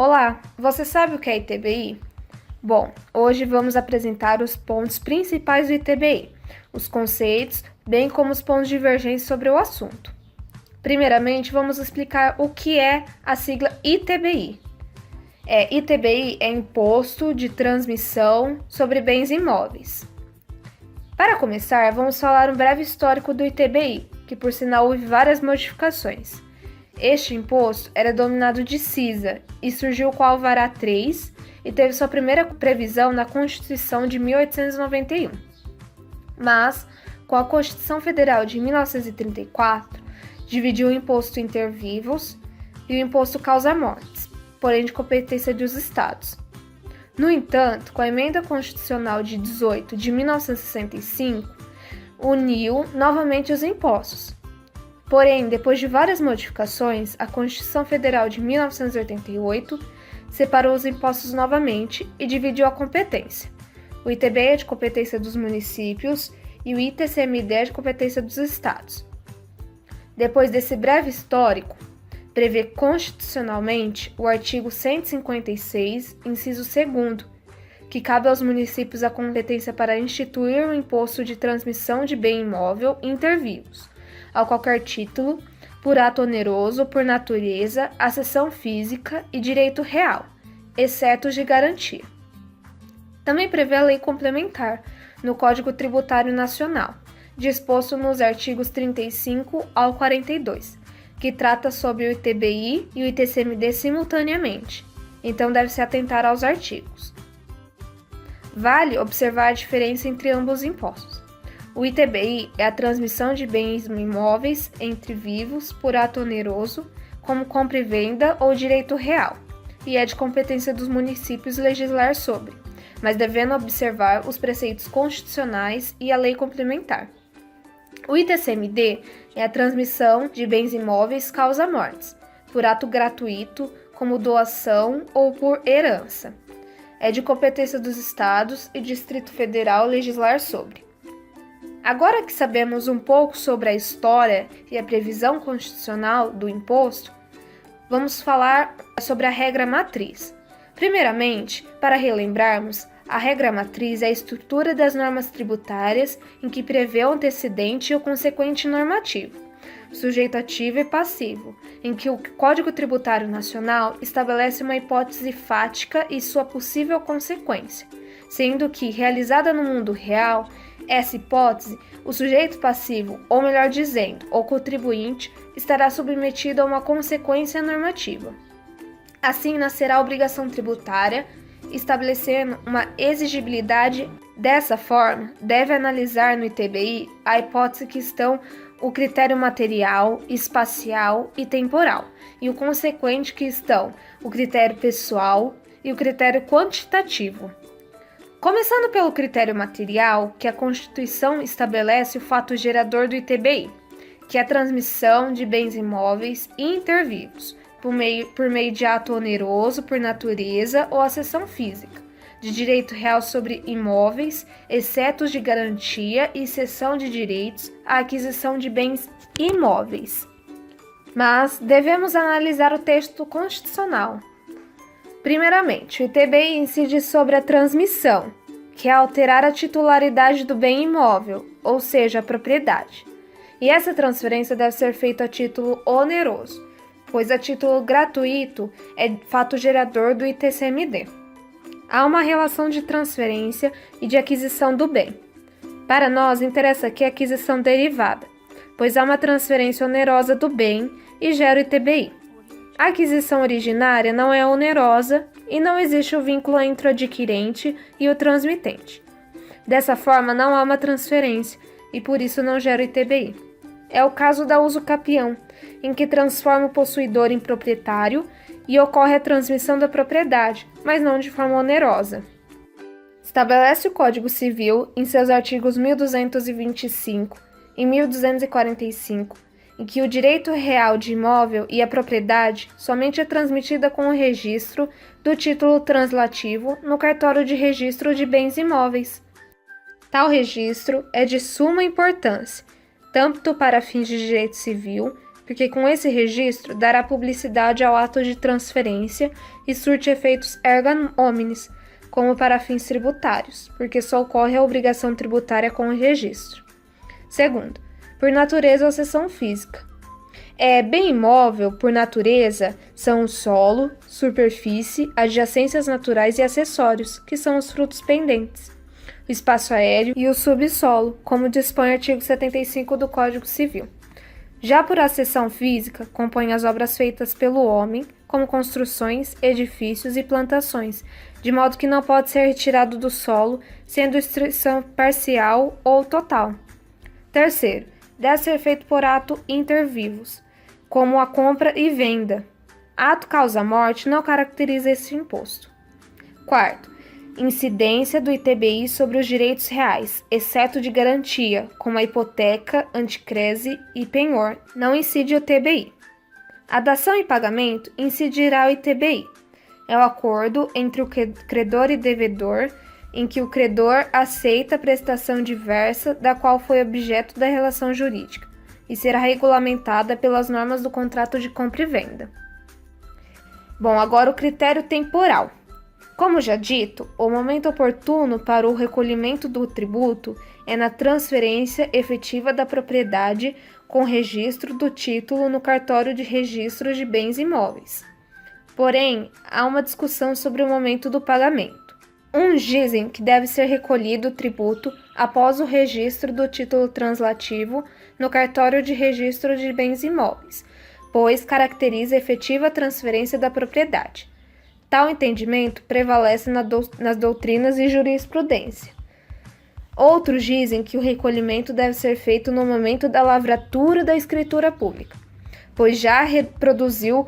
Olá, você sabe o que é ITBI? Bom, hoje vamos apresentar os pontos principais do ITBI, os conceitos, bem como os pontos divergentes sobre o assunto. Primeiramente, vamos explicar o que é a sigla ITBI. ITBI é Imposto de Transmissão sobre Bens Imóveis. Para começar, vamos falar um breve histórico do ITBI, que por sinal houve várias modificações. Este imposto era denominado de CISA e surgiu com a Alvará 3 e teve sua primeira previsão na Constituição de 1891. Mas, com a Constituição Federal de 1934, dividiu o imposto inter vivos e o imposto causa-mortes, porém de competência dos estados. No entanto, com a Emenda Constitucional de 18 de 1965, uniu novamente os impostos. Porém, depois de várias modificações, a Constituição Federal de 1988 separou os impostos novamente e dividiu a competência. O ITBI é de competência dos municípios e o ITCMD é de competência dos estados. Depois desse breve histórico, prevê constitucionalmente o artigo 156, inciso 2º, que cabe aos municípios a competência para instituir o imposto de transmissão de bem imóvel inter vivos, a qualquer título, por ato oneroso, por natureza, acessão física e direito real, exceto os de garantia. Também prevê a lei complementar, no Código Tributário Nacional, disposto nos artigos 35 ao 42, que trata sobre o ITBI e o ITCMD simultaneamente, então deve-se atentar aos artigos. Vale observar a diferença entre ambos os impostos. O ITBI é a transmissão de bens imóveis entre vivos por ato oneroso, como compra e venda ou direito real, e é de competência dos municípios legislar sobre, mas devendo observar os preceitos constitucionais e a lei complementar. O ITCMD é a transmissão de bens imóveis causa-mortes, por ato gratuito, como doação ou por herança. É de competência dos estados e Distrito Federal legislar sobre. Agora que sabemos um pouco sobre a história e a previsão constitucional do imposto, vamos falar sobre a regra matriz. Primeiramente, para relembrarmos, a regra matriz é a estrutura das normas tributárias em que prevê o antecedente e o consequente normativo, sujeito ativo e passivo, em que o Código Tributário Nacional estabelece uma hipótese fática e sua possível consequência, sendo que, realizada no mundo real, essa hipótese, o sujeito passivo, ou melhor dizendo, o contribuinte, estará submetido a uma consequência normativa. Assim, nascerá a obrigação tributária, estabelecendo uma exigibilidade. Dessa forma, deve analisar no ITBI a hipótese que estão o critério material, espacial e temporal, e o consequente que estão o critério pessoal e o critério quantitativo. Começando pelo critério material, que a Constituição estabelece o fato gerador do ITBI, que é a transmissão de bens imóveis inter vivos, por meio de ato oneroso, por natureza ou acessão física, de direito real sobre imóveis, exceto os de garantia e cessão de direitos à aquisição de bens imóveis. Mas devemos analisar o texto constitucional. Primeiramente, o ITBI incide sobre a transmissão, que é alterar a titularidade do bem imóvel, ou seja, a propriedade. E essa transferência deve ser feita a título oneroso, pois a título gratuito é fato gerador do ITCMD. Há uma relação de transferência e de aquisição do bem. Para nós, interessa aqui a aquisição derivada, pois há uma transferência onerosa do bem e gera o ITBI. A aquisição originária não é onerosa e não existe o vínculo entre o adquirente e o transmitente. Dessa forma, não há uma transferência e por isso não gera o ITBI. É o caso da usucapião, em que transforma o possuidor em proprietário e ocorre a transmissão da propriedade, mas não de forma onerosa. Estabelece o Código Civil, em seus artigos 1225 e 1245, em que o direito real de imóvel e a propriedade somente é transmitida com o registro do título translativo no cartório de registro de bens imóveis. Tal registro é de suma importância, tanto para fins de direito civil, porque com esse registro dará publicidade ao ato de transferência e surte efeitos erga omnes, como para fins tributários, porque só ocorre a obrigação tributária com o registro. Segundo, por natureza ou seção física. Bem imóvel, por natureza, são o solo, superfície, adjacências naturais e acessórios, que são os frutos pendentes, o espaço aéreo e o subsolo, como dispõe o artigo 75 do Código Civil. Já por acessão física, compõe as obras feitas pelo homem, como construções, edifícios e plantações, de modo que não pode ser retirado do solo, sendo destruição parcial ou total. Terceiro, deve ser feito por ato inter vivos, como a compra e venda. Ato causa-morte não caracteriza esse imposto. Quarto, incidência do ITBI sobre os direitos reais, exceto de garantia, como a hipoteca, anticrese e penhor, não incide o TBI. A dação e pagamento incidirá o ITBI. É o acordo entre o credor e devedor, em que o credor aceita a prestação diversa da qual foi objeto da relação jurídica, e será regulamentada pelas normas do contrato de compra e venda. Bom, agora o critério temporal. Como já dito, o momento oportuno para o recolhimento do tributo é na transferência efetiva da propriedade com registro do título no cartório de registro de bens imóveis. Porém, há uma discussão sobre o momento do pagamento. Uns dizem que deve ser recolhido o tributo após o registro do título translativo no cartório de registro de bens imóveis, pois caracteriza a efetiva transferência da propriedade. Tal entendimento prevalece nas doutrinas e jurisprudência. Outros dizem que o recolhimento deve ser feito no momento da lavratura da escritura pública, pois já reproduziu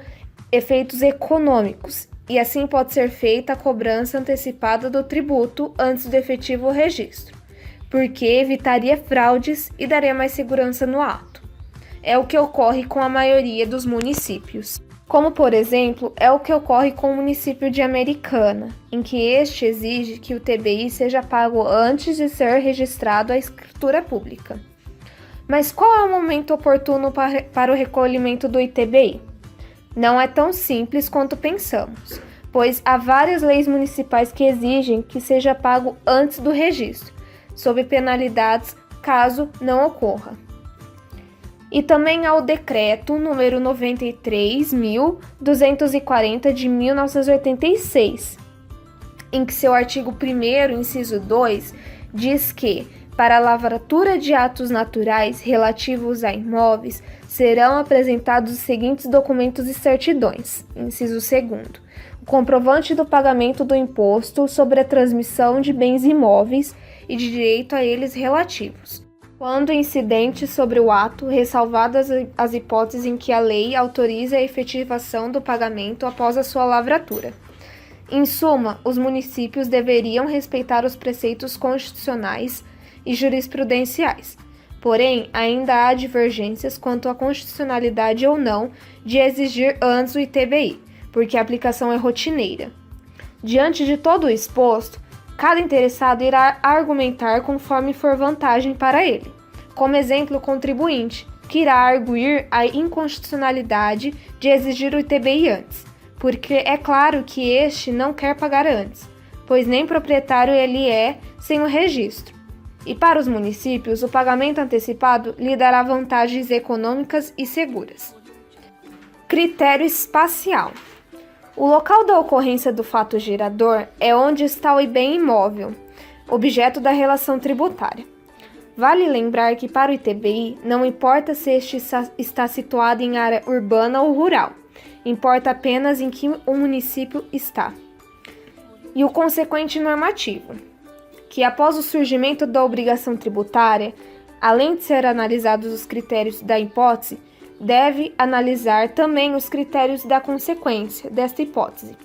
efeitos econômicos, e assim pode ser feita a cobrança antecipada do tributo antes do efetivo registro, porque evitaria fraudes e daria mais segurança no ato. É o que ocorre com a maioria dos municípios. Como, por exemplo, é o que ocorre com o município de Americana, em que este exige que o TBI seja pago antes de ser registrado à escritura pública. Mas qual é o momento oportuno para o recolhimento do ITBI? Não é tão simples quanto pensamos, pois há várias leis municipais que exigem que seja pago antes do registro, sob penalidades caso não ocorra. E também há o Decreto número 93.240 de 1986, em que seu artigo 1º, inciso 2, diz que, para a lavratura de atos naturais relativos a imóveis, serão apresentados os seguintes documentos e certidões. Inciso 2º. O comprovante do pagamento do imposto sobre a transmissão de bens imóveis e de direito a eles relativos, quando incidente sobre o ato, ressalvadas as hipóteses em que a lei autoriza a efetivação do pagamento após a sua lavratura. Em suma, os municípios deveriam respeitar os preceitos constitucionais e jurisprudenciais. Porém, ainda há divergências quanto à constitucionalidade ou não de exigir antes o ITBI, porque a aplicação é rotineira. Diante de todo o exposto, cada interessado irá argumentar conforme for vantagem para ele. Como exemplo, o contribuinte, que irá arguir a inconstitucionalidade de exigir o ITBI antes, porque é claro que este não quer pagar antes, pois nem proprietário ele é sem o registro. E para os municípios, o pagamento antecipado lhe dará vantagens econômicas e seguras. Critério espacial. O local da ocorrência do fato gerador é onde está o bem imóvel, objeto da relação tributária. Vale lembrar que para o ITBI não importa se este está situado em área urbana ou rural, importa apenas em que o município está. E o consequente normativo, que após o surgimento da obrigação tributária, além de ser analisados os critérios da hipótese, deve analisar também os critérios da consequência desta hipótese,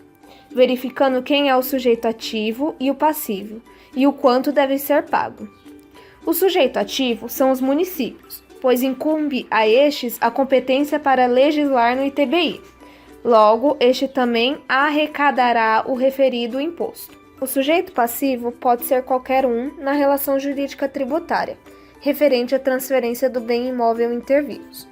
verificando quem é o sujeito ativo e o passivo, e o quanto deve ser pago. O sujeito ativo são os municípios, pois incumbe a estes a competência para legislar no ITBI. Logo, este também arrecadará o referido imposto. O sujeito passivo pode ser qualquer um na relação jurídica tributária, referente à transferência do bem imóvel inter vivos.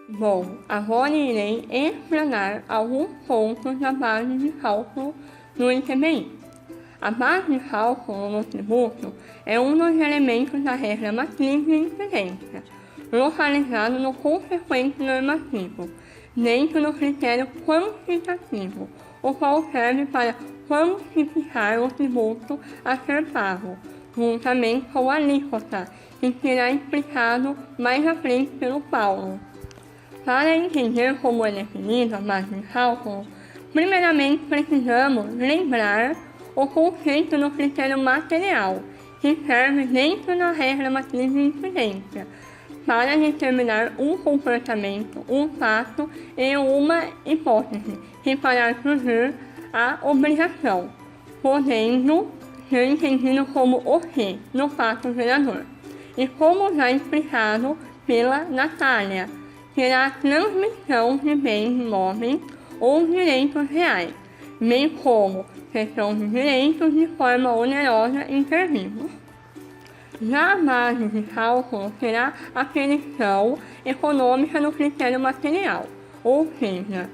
Bom, agora irei explanar alguns pontos da base de cálculo no ITBI. A base de cálculo no tributo é um dos elementos da regra matriz de incidência, localizado no consequente normativo, dentro do critério quantitativo, o qual serve para quantificar o tributo a ser pago, juntamente com a alíquota, que será explicado mais à frente pelo Paulo. Para entender como é definida a base de cálculo, primeiramente precisamos lembrar o conceito do critério material, que serve dentro da regra matriz de incidência, para determinar um comportamento, um fato e uma hipótese, que fará surgir a obrigação, podendo ser entendido como o que no fato gerador. E como já explicado pela Natália, será a transmissão de bens imóveis ou direitos reais, bem como cessão de direitos de forma onerosa inter vivos. Já a base de cálculo será a predição econômica do critério material, ou seja,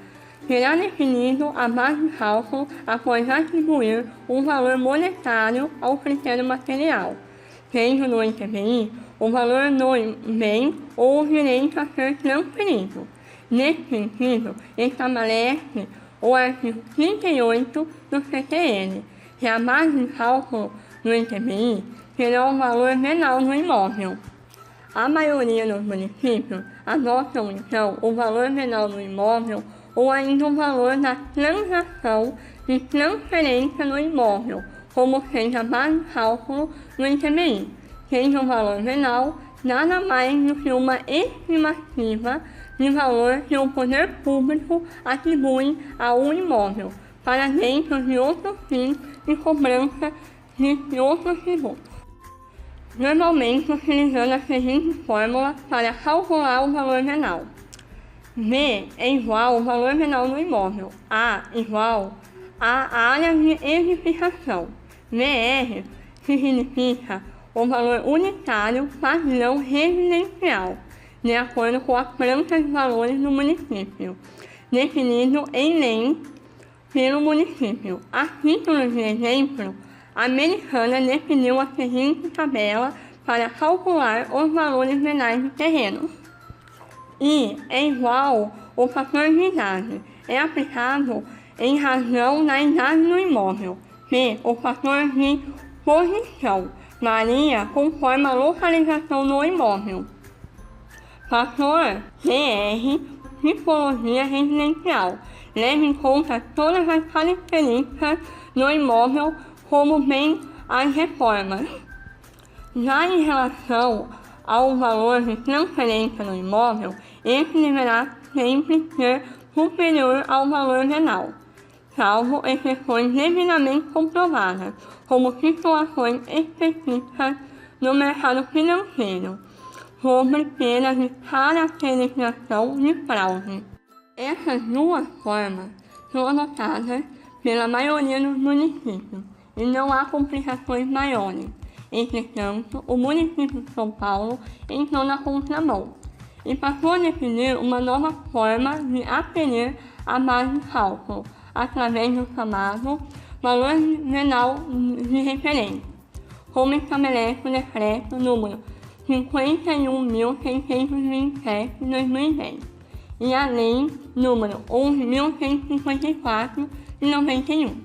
será definido a base de cálculo após atribuir um valor monetário ao critério material, sendo no ITBI o valor do bem ou direito a ser transferido. Nesse sentido, estabelece o artigo 38 do CTN, que a base de cálculo do ITBI será o valor venal do imóvel. A maioria dos municípios adotam então o valor venal do imóvel ou ainda o valor da transação de transferência do imóvel, como sendo a base de cálculo do ITBI, sendo o valor venal nada mais do que uma estimativa de valor que o poder público atribui a um imóvel para dentro de outros fins de cobrança de outros tributos. Normalmente utilizando a seguinte fórmula para calcular o valor venal. V é igual ao valor venal do imóvel. A igual à área de edificação. VR significa o valor unitário padrão residencial, de acordo com a planta de valores do município, definido em lei pelo município. A título de exemplo, a Americana definiu a seguinte tabela para calcular os valores venais de terreno. I é igual ao fator de idade, é aplicado em razão da idade do imóvel. P, o fator de posição, varia conforme a localização do imóvel. Fator CR, tipologia residencial, leva em conta todas as características do imóvel como bem as reformas. Já em relação ao valor de transferência do imóvel, esse deverá sempre ser superior ao valor venal, salvo exceções devidamente comprovadas, como situações específicas no mercado financeiro, sobre penas de caracterização de fraude. Essas duas formas são adotadas pela maioria dos municípios e não há complicações maiores. Entretanto, o município de São Paulo entrou na contramão e passou a definir uma nova forma de aferir a base de cálculo, através do chamado valor venal de referência, como estabelece o decreto número 51.627 de 2010 e a lei número 11.154 de 91.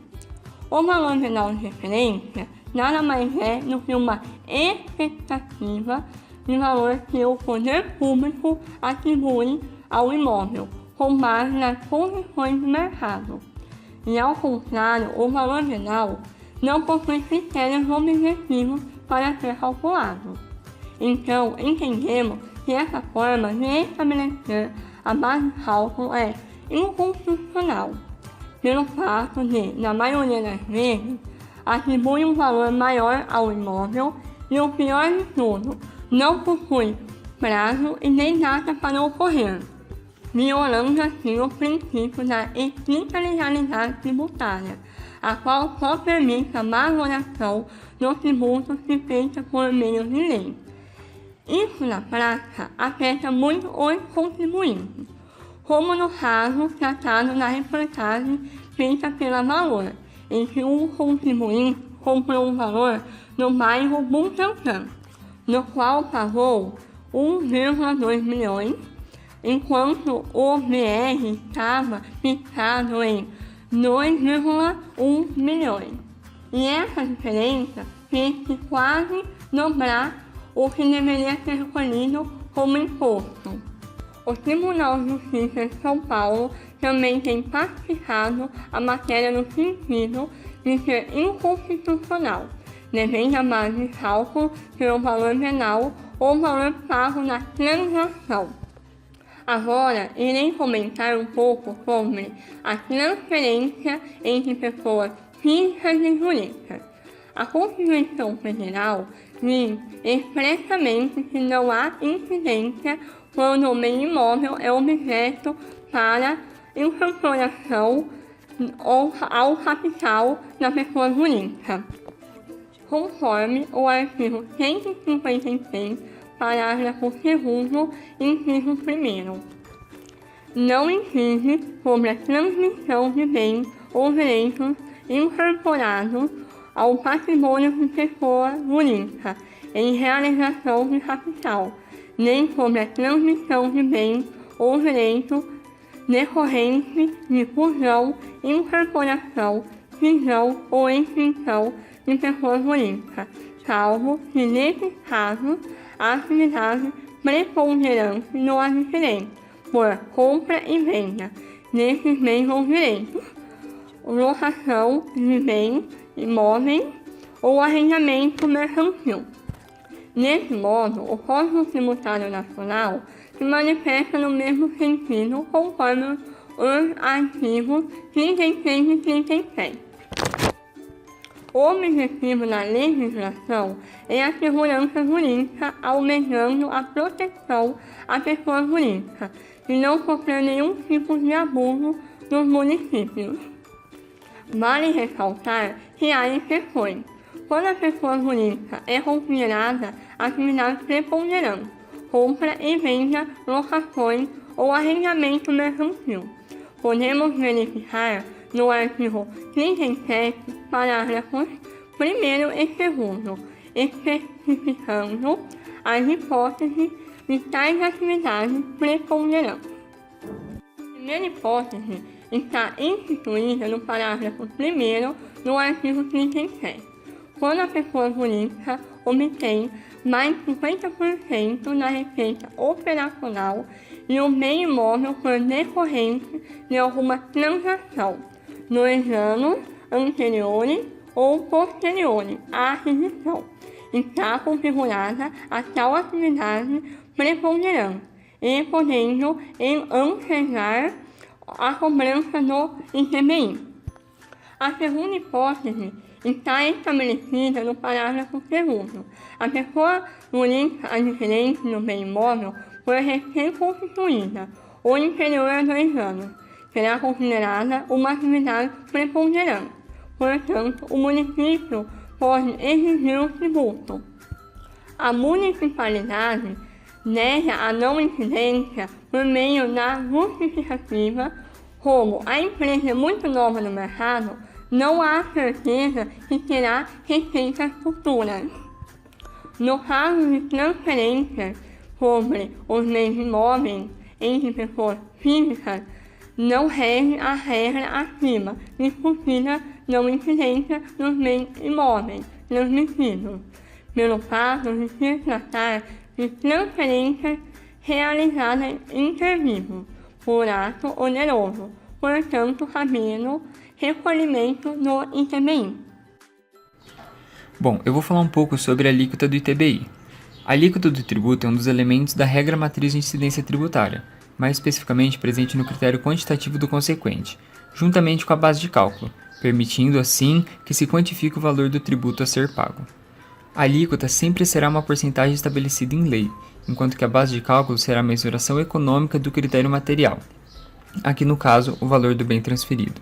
O valor venal de referência nada mais é do que uma expectativa de valor que o poder público atribui ao imóvel, com base nas condições de mercado. E ao contrário, o valor venal não possui critérios objetivos para ser calculado. Então, entendemos que essa forma de estabelecer a base de cálculo é inconstitucional, pelo fato de, na maioria das vezes, atribui um valor maior ao imóvel e, o pior de tudo, não possui prazo e nem data para ocorrer, violando assim o princípio da equitariedade tributária, a qual só permite a valoração do tributo se feita por meio de lei. Isso, na prática, afeta muito os contribuintes, como no caso tratado na reportagem feita pela Valor, em que um contribuinte comprou um valor no bairro Butantã, no qual pagou 1,2 milhões, enquanto o VR estava fixado em 2,1 milhões. E essa diferença fez quase dobrar o que deveria ser recolhido como imposto. O Tribunal de Justiça de São Paulo também tem pacificado a matéria no sentido de ser inconstitucional, devendo a base de cálculo ser o valor venal ou o valor pago na transação. Agora, irei comentar um pouco sobre a transferência entre pessoas físicas e jurídicas. A Constituição Federal diz expressamente que não há incidência quando o bem imóvel é objeto para incorporação ao capital da pessoa jurídica, conforme o artigo 156, parágrafo 2º, inciso 1º. Não incide sobre a transmissão de bens ou direitos incorporados ao patrimônio de pessoa jurídica em realização de capital, nem sobre a transmissão de bens ou direitos decorrentes de fusão, incorporação, cisão ou extinção de pessoa jurídica, salvo se nesse caso a atividade preponderante no adquirente, por compra e venda desses bens ou direitos, locação de bens imóveis ou arrendamento mercantil. Desse modo, o Código Tributário Nacional se manifesta no mesmo sentido conforme os artigos 36 e 37. O objetivo da legislação é a segurança jurídica, almejando a proteção à pessoa jurídica e não sofrer nenhum tipo de abuso dos municípios. Vale ressaltar que há exceções. Quando a pessoa jurídica é considerada atividade preponderante, compra e venda, locações ou arrendamento mercantil. Podemos verificar no artigo 37, parágrafos 1º e 2º, especificando as hipóteses de tais atividades preponderantes. A primeira hipótese está instituída no parágrafo 1º do artigo 37, quando a pessoa jurídica obtém mais 50% da receita operacional e o bem imóvel por decorrente de alguma transação nos anos anteriores ou posteriores à aquisição, está configurada a tal atividade preponderante e podendo ensejar a cobrança do ITBI. A segunda hipótese está estabelecida no parágrafo 2º. A pessoa jurídica adquirente do bem imóvel por recém-constituída ou inferior a 2 anos será considerada uma atividade preponderante. Portanto, o município pode exigir o tributo. A municipalidade nega a não incidência por meio da justificativa, como a empresa é muito nova no mercado, não há certeza que terá receitas futuras. No caso de transferência sobre os bens imóveis entre pessoas físicas, não rege a regra acima discutida não incidência dos bens imóveis transmitidos, pelo fato de se tratar de transferência realizada inter vivos, por ato oneroso, portanto cabendo recolhimento no ITBI. Bom, eu vou falar um pouco sobre a alíquota do ITBI. A alíquota do tributo é um dos elementos da regra matriz de incidência tributária, mais especificamente presente no critério quantitativo do consequente, juntamente com a base de cálculo, permitindo assim que se quantifique o valor do tributo a ser pago. A alíquota sempre será uma porcentagem estabelecida em lei, enquanto que a base de cálculo será a mensuração econômica do critério material, aqui no caso o valor do bem transferido.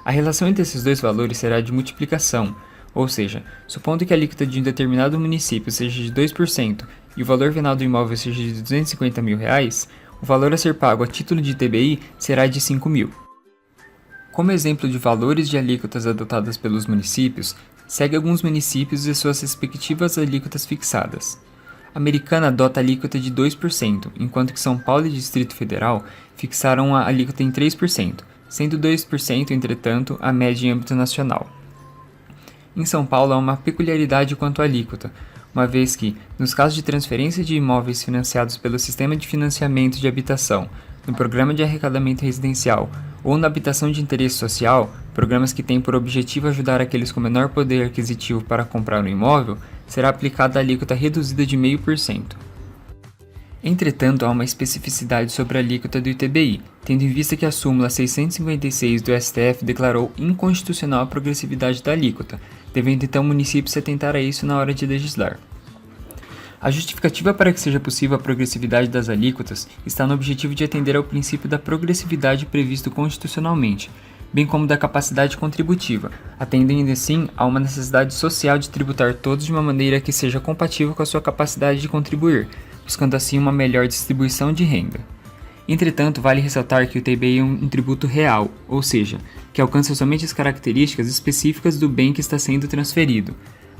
A relação entre esses dois valores será de multiplicação, Ou seja, supondo que a alíquota de um determinado município seja de 2% e o valor venal do imóvel seja de R$250 mil, o valor a ser pago a título de ITBI será de R$5 mil. Como exemplo de valores de alíquotas adotadas pelos municípios, segue alguns municípios e suas respectivas alíquotas fixadas. Americana adota a alíquota de 2%, enquanto que São Paulo e Distrito Federal fixaram a alíquota em 3%, sendo 2%, entretanto, a média em âmbito nacional. Em São Paulo há uma peculiaridade quanto à alíquota, uma vez que, nos casos de transferência de imóveis financiados pelo Sistema de Financiamento de Habitação, no Programa de Arrecadamento Residencial ou na Habitação de Interesse Social, programas que têm por objetivo ajudar aqueles com menor poder aquisitivo para comprar um imóvel, será aplicada a alíquota reduzida de 0,5%. Entretanto, há uma especificidade sobre a alíquota do ITBI, tendo em vista que a súmula 656 do STF declarou inconstitucional a progressividade da alíquota, devendo então o município se atentar a isso na hora de legislar. A justificativa para que seja possível a progressividade das alíquotas está no objetivo de atender ao princípio da progressividade previsto constitucionalmente, bem como da capacidade contributiva, atendendo assim a uma necessidade social de tributar todos de uma maneira que seja compatível com a sua capacidade de contribuir, buscando assim uma melhor distribuição de renda. Entretanto, vale ressaltar que o ITBI é um tributo real, ou seja, que alcança somente as características específicas do bem que está sendo transferido,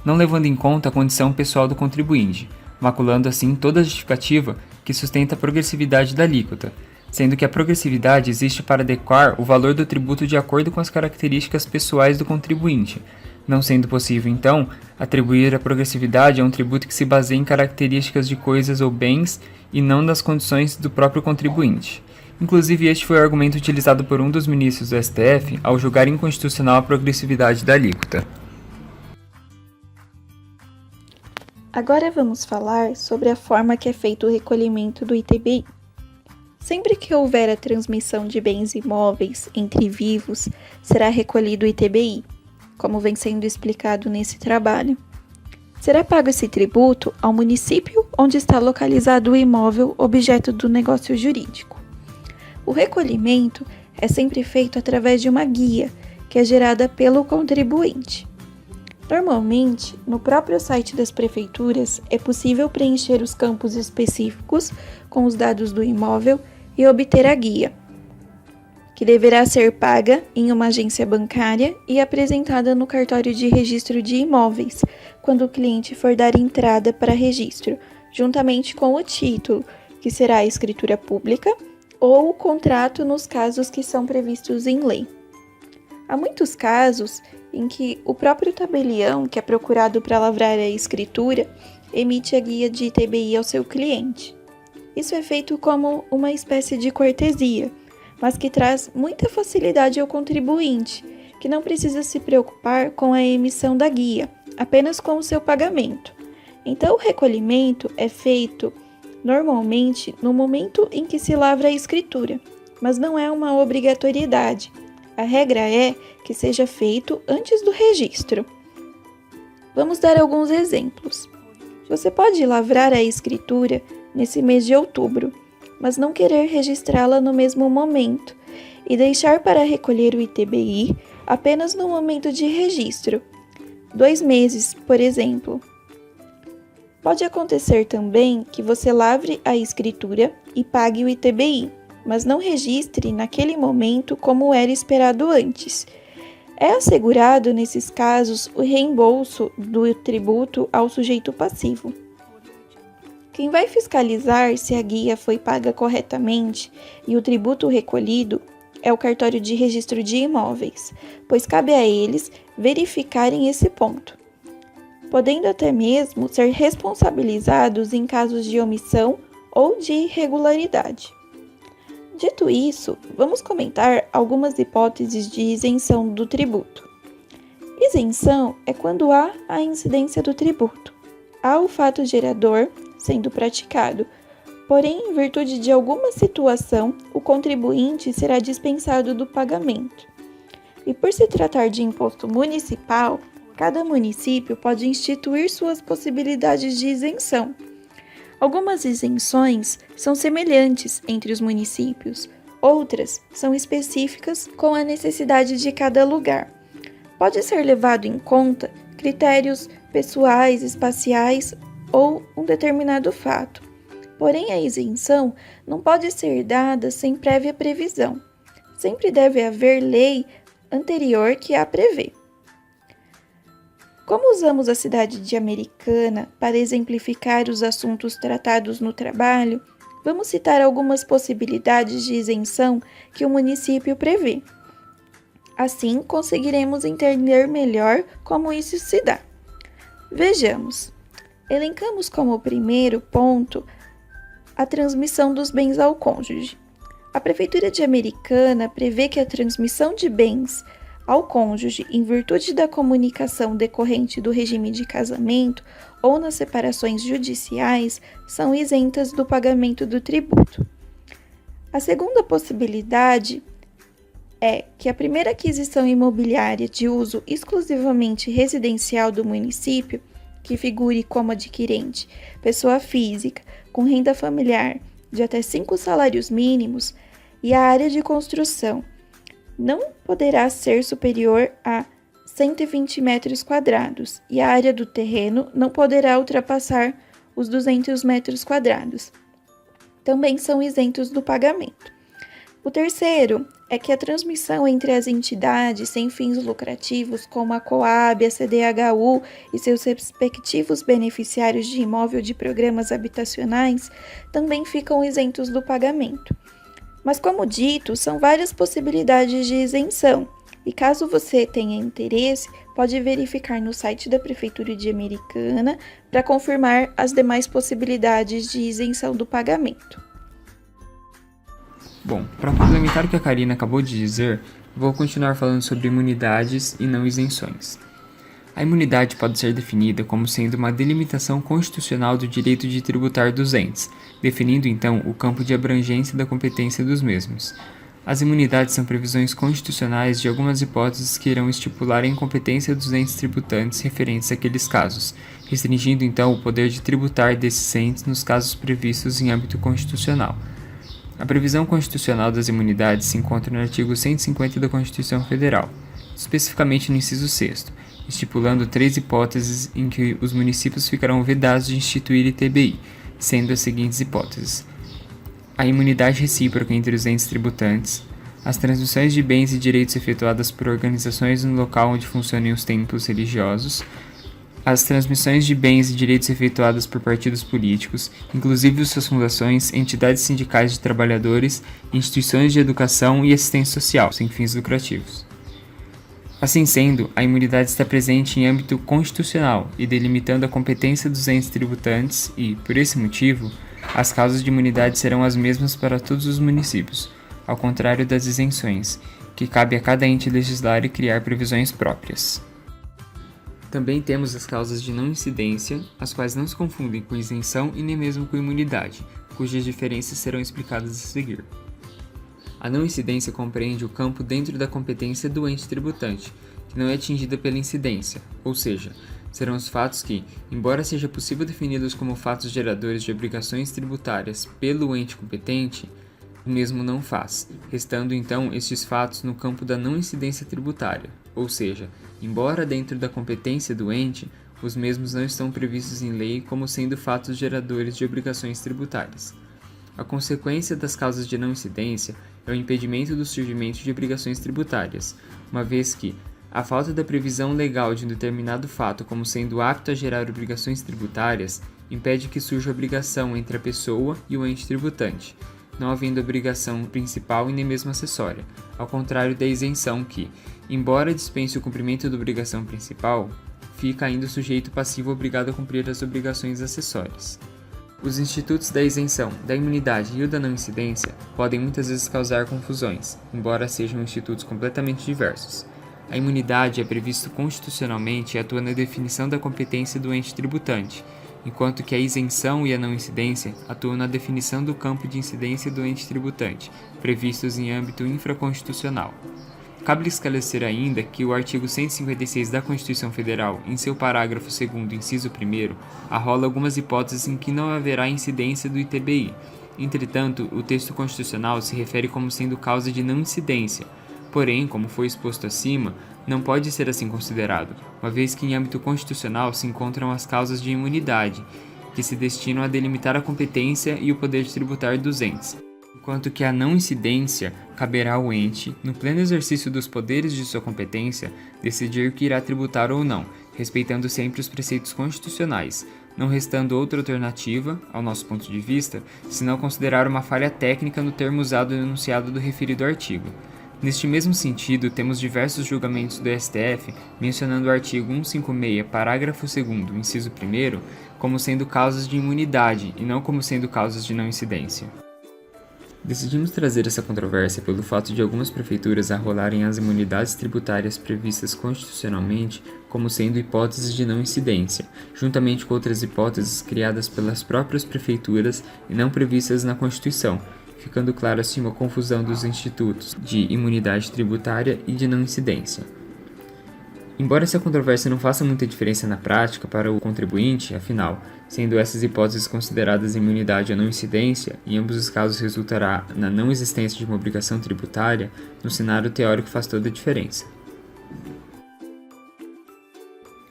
não levando em conta a condição pessoal do contribuinte, maculando assim toda a justificativa que sustenta a progressividade da alíquota, sendo que a progressividade existe para adequar o valor do tributo de acordo com as características pessoais do contribuinte, não sendo possível, então, atribuir a progressividade a um tributo que se baseie em características de coisas ou bens e não nas condições do próprio contribuinte. Inclusive, este foi o argumento utilizado por um dos ministros do STF ao julgar inconstitucional a progressividade da alíquota. Agora vamos falar sobre a forma que é feito o recolhimento do ITBI. Sempre que houver a transmissão de bens imóveis entre vivos, será recolhido o ITBI, como vem sendo explicado nesse trabalho. Será pago esse tributo ao município onde está localizado o imóvel objeto do negócio jurídico. O recolhimento é sempre feito através de uma guia, que é gerada pelo contribuinte. Normalmente, no próprio site das prefeituras, é possível preencher os campos específicos com os dados do imóvel e obter a guia, que deverá ser paga em uma agência bancária e apresentada no cartório de registro de imóveis, quando o cliente for dar entrada para registro, juntamente com o título, que será a escritura pública, ou o contrato nos casos que são previstos em lei. Há muitos casos em que o próprio tabelião, que é procurado para lavrar a escritura, emite a guia de ITBI ao seu cliente. Isso é feito como uma espécie de cortesia, mas que traz muita facilidade ao contribuinte, que não precisa se preocupar com a emissão da guia, apenas com o seu pagamento. Então, o recolhimento é feito normalmente no momento em que se lavra a escritura, mas não é uma obrigatoriedade. A regra é que seja feito antes do registro. Vamos dar alguns exemplos. Você pode lavrar a escritura nesse mês de outubro, mas não querer registrá-la no mesmo momento e deixar para recolher o ITBI apenas no momento de registro, 2 meses, por exemplo. Pode acontecer também que você lavre a escritura e pague o ITBI, mas não registre naquele momento como era esperado antes. É assegurado, nesses casos, o reembolso do tributo ao sujeito passivo. Quem vai fiscalizar se a guia foi paga corretamente e o tributo recolhido é o cartório de registro de imóveis, pois cabe a eles verificarem esse ponto, podendo até mesmo ser responsabilizados em casos de omissão ou de irregularidade. Dito isso, vamos comentar algumas hipóteses de isenção do tributo. Isenção é quando há a incidência do tributo, há o fato gerador sendo praticado, porém, em virtude de alguma situação, o contribuinte será dispensado do pagamento. E por se tratar de imposto municipal, cada município pode instituir suas possibilidades de isenção. Algumas isenções são semelhantes entre os municípios, outras são específicas com a necessidade de cada lugar. Pode ser levado em conta critérios pessoais, espaciais ou um determinado fato. Porém, a isenção não pode ser dada sem prévia previsão. Sempre deve haver lei anterior que a prevê. Como usamos a cidade de Americana para exemplificar os assuntos tratados no trabalho, vamos citar algumas possibilidades de isenção que o município prevê. Assim, conseguiremos entender melhor como isso se dá. Vejamos. Elencamos como primeiro ponto a transmissão dos bens ao cônjuge. A Prefeitura de Americana prevê que a transmissão de bens ao cônjuge em virtude da comunicação decorrente do regime de casamento ou nas separações judiciais são isentas do pagamento do tributo. A segunda possibilidade é que a primeira aquisição imobiliária de uso exclusivamente residencial do município, que figure como adquirente pessoa física com renda familiar de até 5 salários mínimos e a área de construção não poderá ser superior a 120 metros quadrados e a área do terreno não poderá ultrapassar os 200 metros quadrados. Também são isentos do pagamento. O terceiro é que a transmissão entre as entidades sem fins lucrativos, como a Coab, a CDHU e seus respectivos beneficiários de imóvel de programas habitacionais, também ficam isentos do pagamento. Mas, como dito, são várias possibilidades de isenção, e caso você tenha interesse, pode verificar no site da Prefeitura de Americana para confirmar as demais possibilidades de isenção do pagamento. Bom, para complementar o que a Karina acabou de dizer, vou continuar falando sobre imunidades e não isenções. A imunidade pode ser definida como sendo uma delimitação constitucional do direito de tributar dos entes, definindo então o campo de abrangência da competência dos mesmos. As imunidades são previsões constitucionais de algumas hipóteses que irão estipular a incompetência dos entes tributantes referentes àqueles casos, restringindo então o poder de tributar desses entes nos casos previstos em âmbito constitucional. A previsão constitucional das imunidades se encontra no artigo 150 da Constituição Federal, especificamente no inciso 6º, estipulando 3 hipóteses em que os municípios ficarão vedados de instituir ITBI, sendo as seguintes hipóteses: a imunidade recíproca entre os entes tributantes, as transmissões de bens e direitos efetuadas por organizações no local onde funcionem os templos religiosos, as transmissões de bens e direitos efetuadas por partidos políticos, inclusive suas fundações, entidades sindicais de trabalhadores, instituições de educação e assistência social, sem fins lucrativos. Assim sendo, a imunidade está presente em âmbito constitucional e delimitando a competência dos entes tributantes e, por esse motivo, as causas de imunidade serão as mesmas para todos os municípios, ao contrário das isenções, que cabe a cada ente legislar e criar previsões próprias. Também temos as causas de não incidência, as quais não se confundem com isenção e nem mesmo com imunidade, cujas diferenças serão explicadas a seguir. A não incidência compreende o campo dentro da competência do ente tributante, que não é atingida pela incidência, ou seja, serão os fatos que, embora seja possível defini-los como fatos geradores de obrigações tributárias pelo ente competente, o mesmo não faz, restando então estes fatos no campo da não incidência tributária, ou seja, embora dentro da competência do ente, os mesmos não estão previstos em lei como sendo fatos geradores de obrigações tributárias. A consequência das causas de não incidência é o impedimento do surgimento de obrigações tributárias, uma vez que a falta da previsão legal de um determinado fato como sendo apto a gerar obrigações tributárias impede que surja obrigação entre a pessoa e o ente tributante, não havendo obrigação principal e nem mesmo acessória, ao contrário da isenção que, embora dispense o cumprimento da obrigação principal, fica ainda o sujeito passivo obrigado a cumprir as obrigações acessórias. Os institutos da isenção, da imunidade e o da não incidência podem muitas vezes causar confusões, embora sejam institutos completamente diversos. A imunidade é previsto constitucionalmente e atua na definição da competência do ente tributante, enquanto que a isenção e a não incidência atuam na definição do campo de incidência do ente tributante, previstos em âmbito infraconstitucional. Cabe esclarecer ainda que o artigo 156 da Constituição Federal, em seu parágrafo 2º, inciso 1º, arrola algumas hipóteses em que não haverá incidência do ITBI. Entretanto, o texto constitucional se refere como sendo causa de não incidência, Porém, como foi exposto acima, não pode ser assim considerado, uma vez que em âmbito constitucional se encontram as causas de imunidade, que se destinam a delimitar a competência e o poder tributário dos entes, enquanto que a não incidência caberá ao ente, no pleno exercício dos poderes de sua competência, decidir que irá tributar ou não, respeitando sempre os preceitos constitucionais, não restando outra alternativa, ao nosso ponto de vista, senão considerar uma falha técnica no termo usado no enunciado do referido artigo. Neste mesmo sentido, temos diversos julgamentos do STF mencionando o artigo 156, parágrafo 2º, inciso 1º, como sendo causas de imunidade e não como sendo causas de não incidência. Decidimos trazer essa controvérsia pelo fato de algumas prefeituras arrolarem as imunidades tributárias previstas constitucionalmente como sendo hipóteses de não incidência, juntamente com outras hipóteses criadas pelas próprias prefeituras e não previstas na Constituição, ficando claro assim uma confusão dos institutos de imunidade tributária e de não incidência. Embora essa controvérsia não faça muita diferença na prática para o contribuinte, afinal, sendo essas hipóteses consideradas imunidade ou não incidência, em ambos os casos resultará na não existência de uma obrigação tributária, no cenário teórico faz toda a diferença.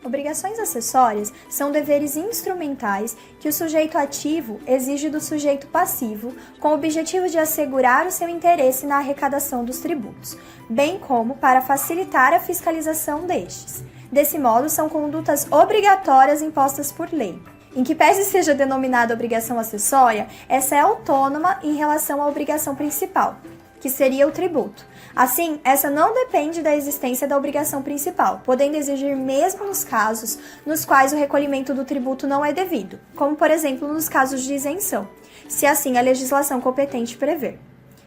Obrigações acessórias são deveres instrumentais que o sujeito ativo exige do sujeito passivo com o objetivo de assegurar o seu interesse na arrecadação dos tributos, bem como para facilitar a fiscalização destes. Desse modo, são condutas obrigatórias impostas por lei. Em que pese seja denominada obrigação acessória, essa é autônoma em relação à obrigação principal, que seria o tributo. Assim, essa não depende da existência da obrigação principal, podendo exigir mesmo nos casos nos quais o recolhimento do tributo não é devido, como por exemplo nos casos de isenção, se assim a legislação competente prever.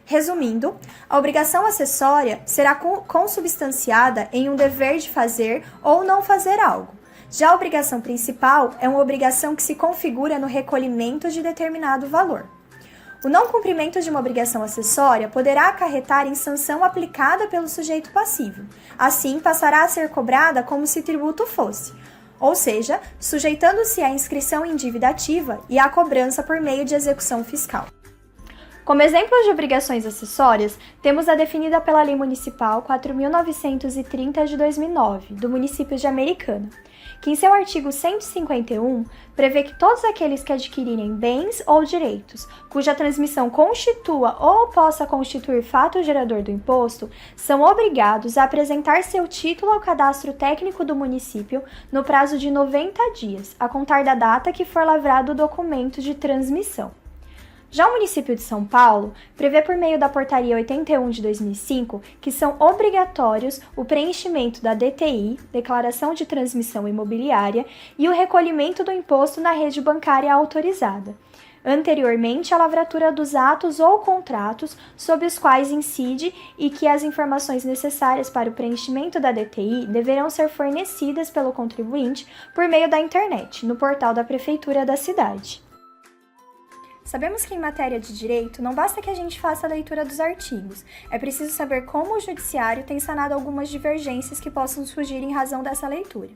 Resumindo, a obrigação acessória será consubstanciada em um dever de fazer ou não fazer algo. Já a obrigação principal é uma obrigação que se configura no recolhimento de determinado valor. O não cumprimento de uma obrigação acessória poderá acarretar em sanção aplicada pelo sujeito passivo. Assim, passará a ser cobrada como se tributo fosse, ou seja, sujeitando-se à inscrição em dívida ativa e à cobrança por meio de execução fiscal. Como exemplos de obrigações acessórias, temos a definida pela Lei Municipal 4.930 de 2009, do município de Americana, que em seu artigo 151 prevê que todos aqueles que adquirirem bens ou direitos, cuja transmissão constitua ou possa constituir fato gerador do imposto, são obrigados a apresentar seu título ao cadastro técnico do município no prazo de 90 dias, a contar da data que for lavrado o documento de transmissão. Já o município de São Paulo prevê por meio da Portaria 81 de 2005 que são obrigatórios o preenchimento da DTI, Declaração de Transmissão Imobiliária, e o recolhimento do imposto na rede bancária autorizada. Anteriormente, a lavratura dos atos ou contratos sobre os quais incide e que as informações necessárias para o preenchimento da DTI deverão ser fornecidas pelo contribuinte por meio da internet, no portal da Prefeitura da cidade. Sabemos que em matéria de direito não basta que a gente faça a leitura dos artigos, é preciso saber como o judiciário tem sanado algumas divergências que possam surgir em razão dessa leitura.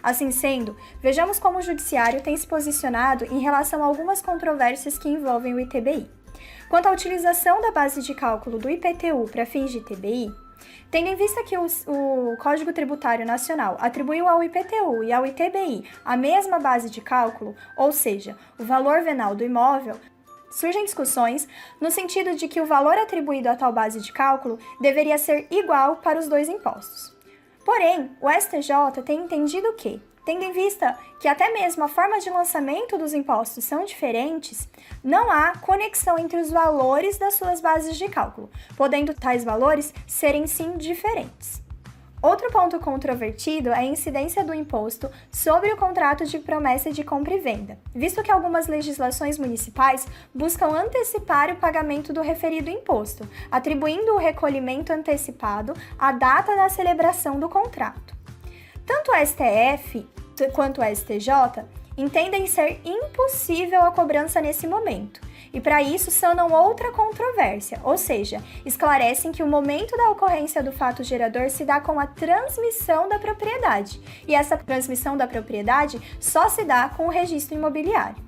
Assim sendo, vejamos como o judiciário tem se posicionado em relação a algumas controvérsias que envolvem o ITBI. Quanto à utilização da base de cálculo do IPTU para fins de ITBI, tendo em vista que o Código Tributário Nacional atribuiu ao IPTU e ao ITBI a mesma base de cálculo, ou seja, o valor venal do imóvel, surgem discussões no sentido de que o valor atribuído a tal base de cálculo deveria ser igual para os dois impostos. Porém, o STJ tem entendido que, tendo em vista que até mesmo a forma de lançamento dos impostos são diferentes, não há conexão entre os valores das suas bases de cálculo, podendo tais valores serem sim diferentes. Outro ponto controvertido é a incidência do imposto sobre o contrato de promessa de compra e venda, visto que algumas legislações municipais buscam antecipar o pagamento do referido imposto, atribuindo o recolhimento antecipado à data da celebração do contrato. Tanto o STF quanto o STJ entendem ser impossível a cobrança nesse momento, e para isso sanam outra controvérsia, ou seja, esclarecem que o momento da ocorrência do fato gerador se dá com a transmissão da propriedade, e essa transmissão da propriedade só se dá com o registro imobiliário.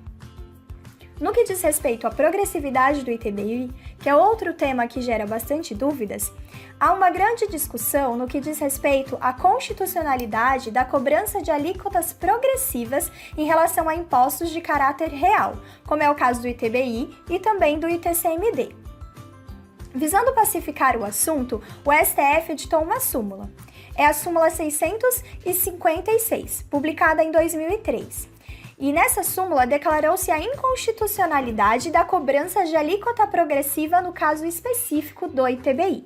No que diz respeito à progressividade do ITBI, que é outro tema que gera bastante dúvidas, há uma grande discussão no que diz respeito à constitucionalidade da cobrança de alíquotas progressivas em relação a impostos de caráter real, como é o caso do ITBI e também do ITCMD. Visando pacificar o assunto, o STF editou uma súmula. É a súmula 656, publicada em 2003. E nessa súmula declarou-se a inconstitucionalidade da cobrança de alíquota progressiva no caso específico do ITBI.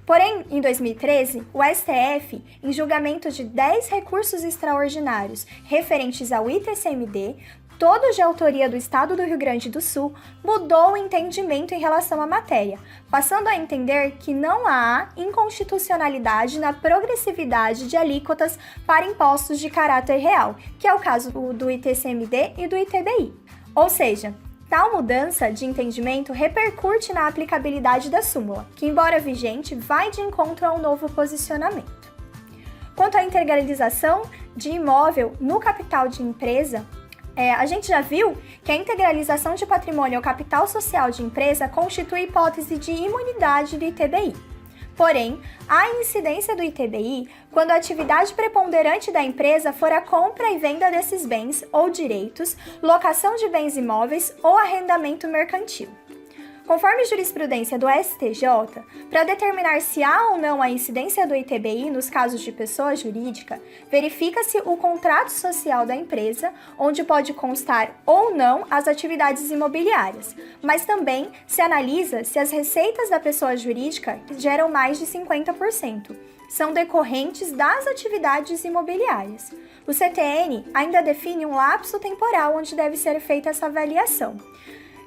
Porém, em 2013, o STF, em julgamento de 10 recursos extraordinários referentes ao ITCMD, todos de autoria do Estado do Rio Grande do Sul, mudou o entendimento em relação à matéria, passando a entender que não há inconstitucionalidade na progressividade de alíquotas para impostos de caráter real, que é o caso do ITCMD e do ITBI. Ou seja, tal mudança de entendimento repercute na aplicabilidade da súmula, que, embora vigente, vai de encontro ao novo posicionamento. Quanto à integralização de imóvel no capital de empresa, a gente já viu que a integralização de patrimônio ao capital social de empresa constitui hipótese de imunidade do ITBI. Porém, há incidência do ITBI quando a atividade preponderante da empresa for a compra e venda desses bens ou direitos, locação de bens imóveis ou arrendamento mercantil. Conforme jurisprudência do STJ, para determinar se há ou não a incidência do ITBI nos casos de pessoa jurídica, verifica-se o contrato social da empresa, onde pode constar ou não as atividades imobiliárias, mas também se analisa se as receitas da pessoa jurídica geram mais de 50%. São decorrentes das atividades imobiliárias. O CTN ainda define um lapso temporal onde deve ser feita essa avaliação,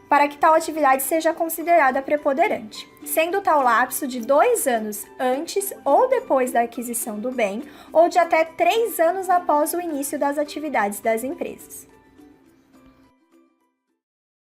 para que tal atividade seja considerada preponderante, sendo tal lapso de 2 anos antes ou depois da aquisição do bem, ou de até 3 anos após o início das atividades das empresas.